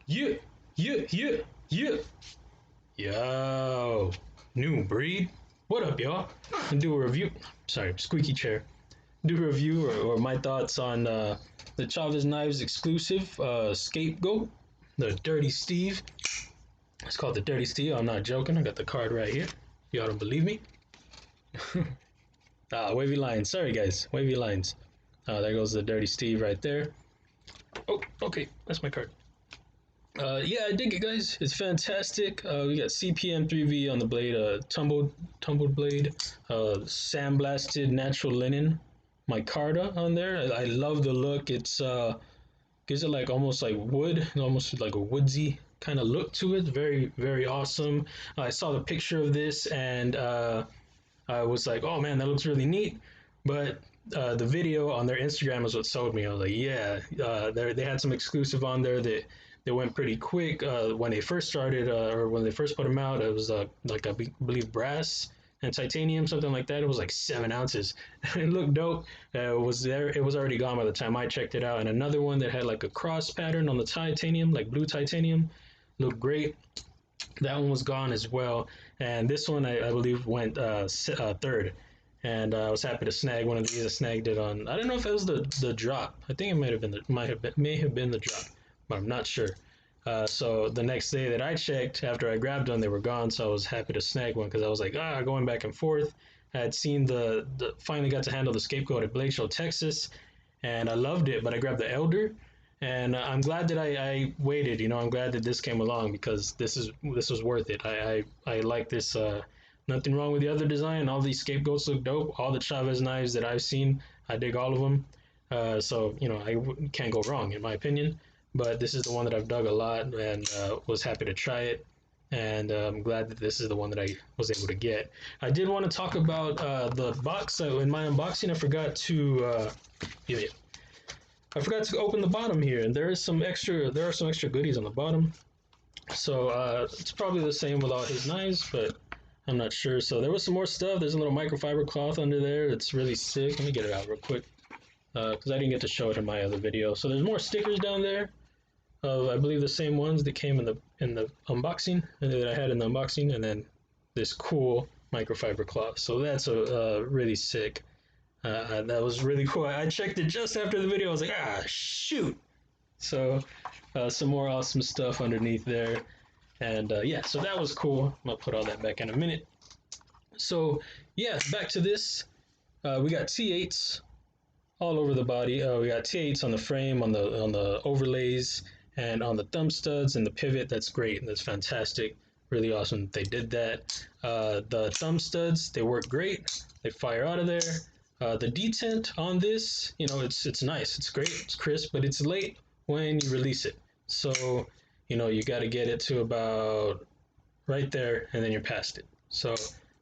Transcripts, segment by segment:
Yeah, yeah. Yo, new breed. What up, y'all? And do a review. Sorry, squeaky chair. Do a review or my thoughts on the Chaves Knives exclusive Scapegoat, the Dirty Steve. It's called the Dirty Steve. I'm not joking. I got the card right here. Y'all don't believe me? Wavy lines. Sorry, guys. Wavy lines. There goes the Dirty Steve right there. Oh, okay. That's my card. Yeah, I dig it, guys. It's fantastic. We got CPM 3V on the blade, tumbled blade, sandblasted natural linen, micarta on there. I love the look. It's gives it like almost like wood, almost like a woodsy kind of look to it. Very, very awesome. I saw the picture of this and I was like, oh man, that looks really neat. But the video on their Instagram is what sold me. I was like, yeah, they had some exclusive on there that they went pretty quick when they first started, or when they first put them out. It was like I believe brass and titanium, something like that. It was like 7 ounces. It looked dope. It was there. It was already gone by the time I checked it out. And another one that had like a cross pattern on the titanium, like blue titanium, looked great. That one was gone as well. And this one, I believe, went third. And I was happy to snag one of these. I snagged it on. I don't know if it was the drop. I think it might have been may have been the drop, but I'm not sure. So the next day that I checked, after I grabbed one, they were gone. So I was happy to snag one because I was like, going back and forth. I had seen the finally got to handle the Scapegoat at Blade Show, Texas, and I loved it. But I grabbed the Elder, and I'm glad that I waited. You know, I'm glad that this came along because this was worth it. I like this. Nothing wrong with the other design. All these scapegoats look dope. All the Chaves knives that I've seen, I dig all of them. So you know, I can't go wrong in my opinion. But this is the one that I've dug a lot and was happy to try it. And I'm glad that this is the one that I was able to get. I did want to talk about the box. So in my unboxing, I forgot to yeah, I forgot to open the bottom here, and there are some extra goodies on the bottom. So it's probably the same with all his knives, but I'm not sure. So there was some more stuff. There's a little microfiber cloth under there that's really sick. Let me get it out real quick because I didn't get to show it in my other video. So there's more stickers down there of I believe the same ones that came in the unboxing that I had in the unboxing, and then this cool microfiber cloth. So that's a really sick. That was really cool. I checked it just after the video. I was like, shoot. So some more awesome stuff underneath there. And yeah, so that was cool. I'm going to put all that back in a minute. So yeah, back to this. We got T8s all over the body. We got T8s on the frame, on the overlays, and on the thumb studs and the pivot. That's great. That's fantastic. Really awesome that they did that. The thumb studs, they work great. They fire out of there. The detent on this, you know, it's nice, it's great, it's crisp, but it's late when you release it. So, you know, you got to get it to about right there, and then you're past it. So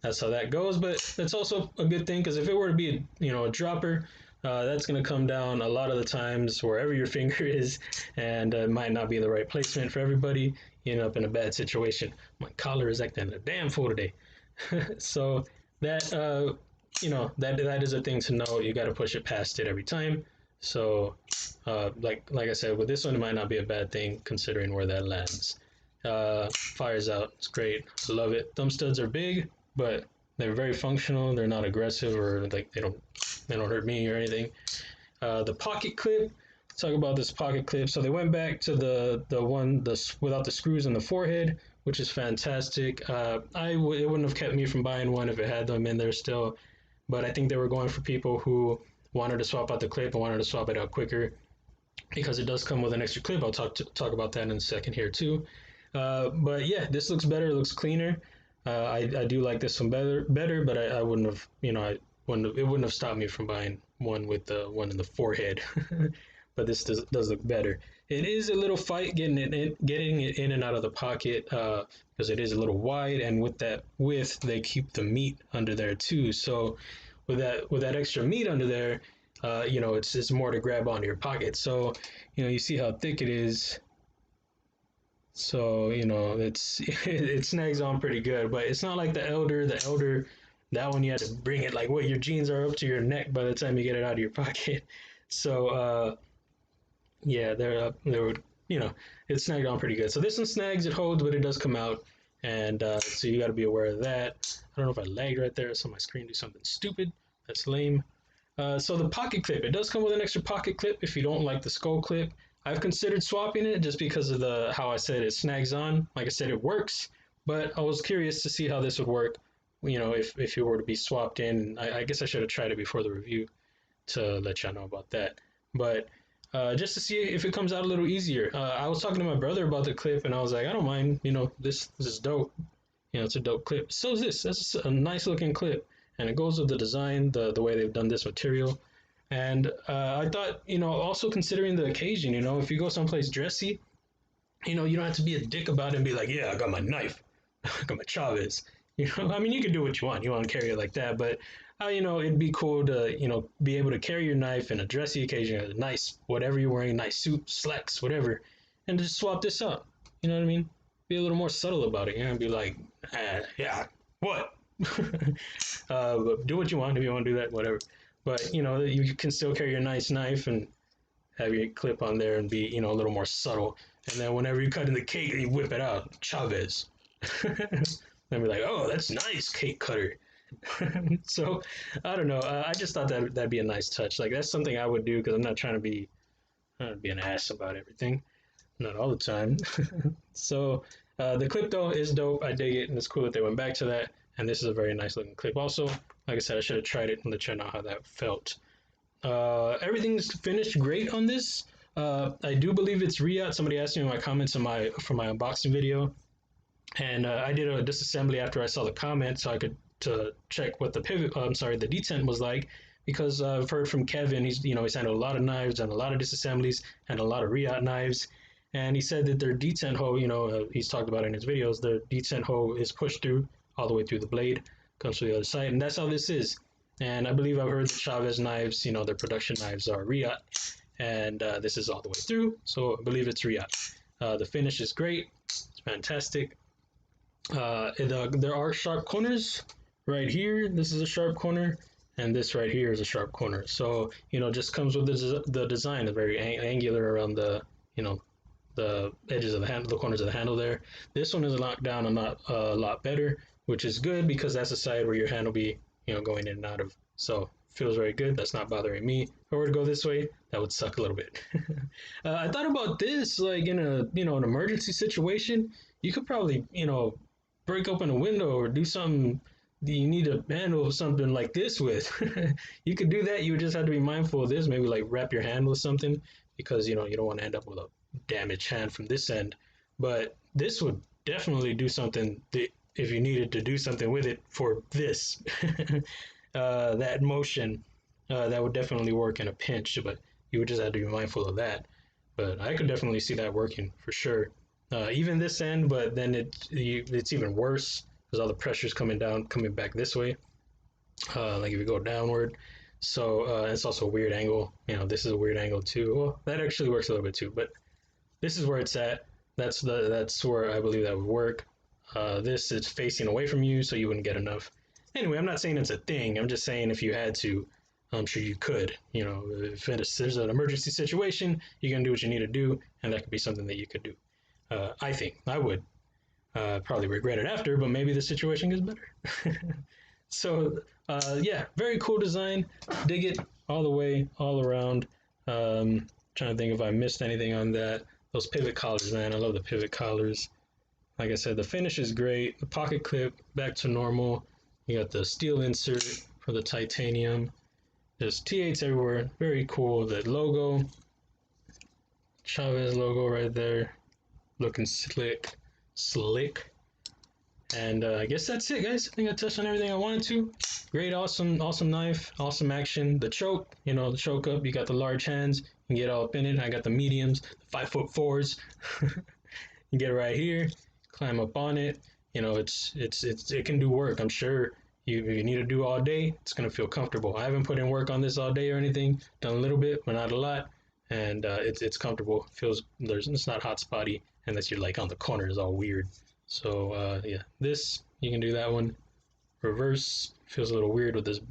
that's how that goes. But that's also a good thing because if it were to be, a dropper, that's going to come down a lot of the times wherever your finger is, and it might not be the right placement for everybody. You end up in a bad situation. My collar is acting a damn fool today. So that that is a thing to know. You got to push it past it every time. So like I said, with this one, it might not be a bad thing considering where that lands. Fires out. It's great. I love it. Thumb studs are big, but they're very functional. They're not aggressive or like they don't hurt me or anything. The pocket clip. Let's talk about this pocket clip. So they went back to the one without the screws in the forehead, which is fantastic. It wouldn't have kept me from buying one if it had them in there still, but I think they were going for people who wanted to swap out the clip and wanted to swap it out quicker because it does come with an extra clip. I'll talk about that in a second here too. But yeah, this looks better. It looks cleaner. I do like this one better, but I wouldn't have, it wouldn't have stopped me from buying one with the one in the forehead. But this does look better. It is a little fight getting it in and out of the pocket because it is a little wide, and with that width, they keep the meat under there too. So with that extra meat under there, it's more to grab onto your pocket. So you see how thick it is. So it snags on pretty good, but it's not like the Elder. The Elder, that one you had to bring it like what your jeans are up to your neck by the time you get it out of your pocket. So yeah, there would you know, it's snagged on pretty good. So this one snags, it holds, but it does come out. And so you got to be aware of that. I don't know if I lagged right there. So my screen do something stupid. That's lame. So the pocket clip, it does come with an extra pocket clip if you don't like the skull clip. I've considered swapping it just because of the how I said it snags on. Like I said, it works, but I was curious to see how this would work. You know, if it were to be swapped in. I guess I should have tried it before the review to let y'all know about that. But just to see if it comes out a little easier. I was talking to my brother about the clip, and I was like, I don't mind. You know, this is dope. You know, it's a dope clip. So is this. That's a nice looking clip, and it goes with the design, the way they've done this material. And I thought, you know, also considering the occasion, you know, if you go someplace dressy, you know, you don't have to be a dick about it and be like, yeah, I got my knife, I got my Chaves. You know, I mean, you can do what you want. You want to carry it like that, but you know, it'd be cool to, you know, be able to carry your knife in a dressy occasion, a nice whatever you're wearing, nice suit, slacks, whatever, and just swap this out. You know what I mean? Be a little more subtle about it, you know, and be like, yeah, what? But do what you want if you want to do that, whatever. But you know, you can still carry your nice knife and have your clip on there and be, you know, a little more subtle. And then whenever you cut in the cake, you whip it out, Chaves. Then be like, oh, that's nice, cake cutter. So I don't know. I just thought that that'd be a nice touch. Like that's something I would do because I'm not trying to be an ass about everything, not all the time. So the clip though is dope. I dig it, and it's cool that they went back to that. And this is a very nice looking clip. Also, like I said, I should have tried it and let you know how that felt. Everything's finished great on this. I do believe it's re-out. Somebody asked me in my comments on my for my unboxing video, and I did a disassembly after I saw the comment, so I could to check what the pivot. I'm sorry, the detent was like, because I've heard from Kevin. He's handled a lot of knives and a lot of disassemblies and a lot of re-out knives, and he said that their detent hole, he's talked about it in his videos. Their detent hole is pushed through all the way through the blade, comes to the other side, and that's how this is. And I believe I've heard the Chaves knives, their production knives are re-out, and this is all the way through, so I believe it's re-out. The finish is great. It's fantastic. There are sharp corners right here. This is a sharp corner, and this right here is a sharp corner. So just comes with the design, the very angular around the edges of the handle, the corners of the handle there. This one is locked down a lot better, which is good because that's the side where your hand will be going in and out of. So feels very good. That's not bothering me. If I were to go this way, that would suck a little bit. I thought about this like in an emergency situation. You could probably break open a window or do something that you need to handle something like this with. You could do that. You would just have to be mindful of this. Maybe like wrap your hand with something because you don't want to end up with a damaged hand from this end. But this would definitely do something that, if you needed to do something with it for this. That motion, that would definitely work in a pinch, but you would just have to be mindful of that. But I could definitely see that working for sure. Even this end, but then it's even worse because all the pressure's coming back this way. Like if you go downward. So it's also a weird angle. This is a weird angle too. Well, that actually works a little bit too, but this is where it's at. That's where I believe that would work. This is facing away from you, so you wouldn't get enough. Anyway, I'm not saying it's a thing. I'm just saying if you had to, I'm sure you could. If there's an emergency situation, you can do what you need to do, and that could be something that you could do. I think I would probably regret it after, but maybe the situation gets better. So yeah, very cool design. Dig it all the way, all around. Trying to think if I missed anything on that. Those pivot collars, man, I love the pivot collars. Like I said, the finish is great. The pocket clip back to normal. You got the steel insert for the titanium. There's T8s everywhere. Very cool. The logo, Chaves logo right there, looking slick. And I guess that's it, guys. I think I touched on everything I wanted to. Great, awesome knife, awesome action. The choke, the choke up. You got the large hands. You can get all up in it. I got the mediums, the 5'4". You get it right here. Climb up on it. It can do work. I'm sure if you need to do all day, it's gonna feel comfortable. I haven't put in work on this all day or anything. Done a little bit, but not a lot. And it's comfortable. It's not hot spotty unless you're like on the corners all weird. So yeah, this you can do that one. Reverse feels a little weird with this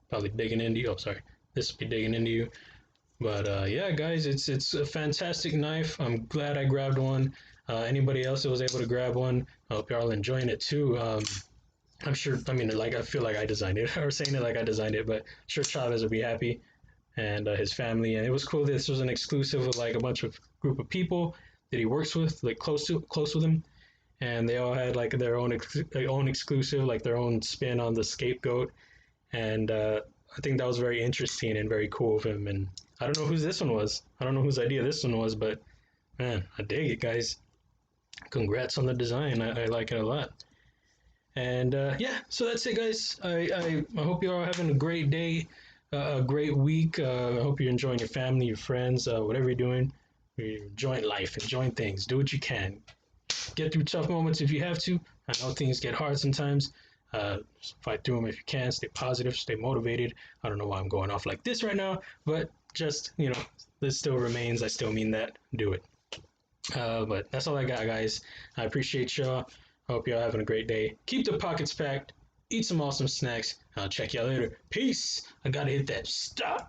probably digging into you. Oh, sorry, this will be digging into you. But yeah, guys, it's a fantastic knife. I'm glad I grabbed one. Anybody else that was able to grab one, I hope y'all enjoying it too. I'm sure. I mean, like I feel like I designed it, or saying it like I designed it, but I'm sure Chavez will be happy and his family. And it was cool. This was an exclusive with like a bunch of group of people that he works with, like close with him, and they all had like their own exclusive, like their own spin on the scapegoat. And I think that was very interesting and very cool of him. And I don't know whose this one was. I don't know whose idea this one was, but man, I dig it, guys. Congrats on the design. I like it a lot. And yeah, so that's it, guys. I hope you're all having a great day, a great week. I hope you're enjoying your family, your friends, whatever you're doing. You're enjoying life, enjoying things. Do what you can. Get through tough moments if you have to. I know things get hard sometimes. Fight through them if you can. Stay positive, stay motivated. I don't know why I'm going off like this right now, but just, this still remains. I still mean that. Do it. But that's all I got, guys. I appreciate y'all. Hope y'all having a great day. Keep the pockets packed. Eat some awesome snacks. I'll check y'all later. Peace. I gotta hit that stop.